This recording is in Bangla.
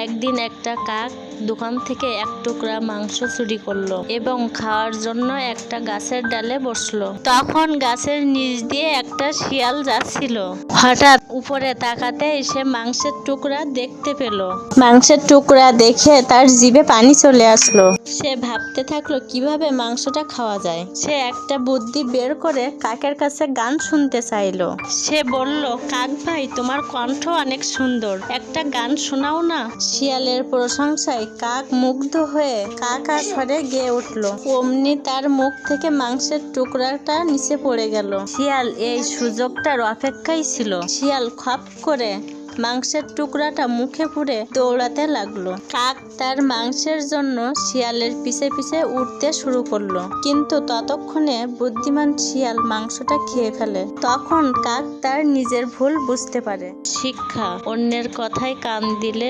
একদিন একটা কাক দোকান থেকে এক টুকরা মাংস চুরি করলো এবং খাওয়ার জন্য একটা গাছের ডালে বসলো। তখন গাছের নিচ দিয়ে একটা শিয়াল যাচ্ছিল। হঠাৎ উপরে তাকাতে সে মাংসের টুকরা দেখতে পেল। মাংসের টুকরা দেখে তার জিভে পানি চলে আসলো। সে ভাবতে থাকলো কিভাবে মাংসটা খাওয়া যায়। সে একটা বুদ্ধি বের করে কাকের কাছে গান শুনতে চাইলো। সে বলল, কাক ভাই, তোমার কণ্ঠ অনেক সুন্দর, একটা গান শোনাও না। শিয়ালের প্রশংসায় কাক মুগ্ধ হয়ে কাকা স্বরে গেয়ে উঠল। অমনি তার মুখ থেকে মাংসের টুকরাটা নিচে পড়ে গেল। শিয়াল এই সুযোগটার অপেক্ষায় ছিল। শিয়াল খপ করে মাংসের টুকরাটা মুখে পুরে দৌড়াতে লাগলো। কাক তার মাংসের জন্য শিয়ালের পিছে পিছে উঠতে শুরু করলো, কিন্তু ততক্ষণে বুদ্ধিমান শিয়াল মাংসটা খেয়ে ফেলে। তখন কাক তার নিজের ভুল বুঝতে পারে। শিক্ষা: অন্যের কথায় কান দিলে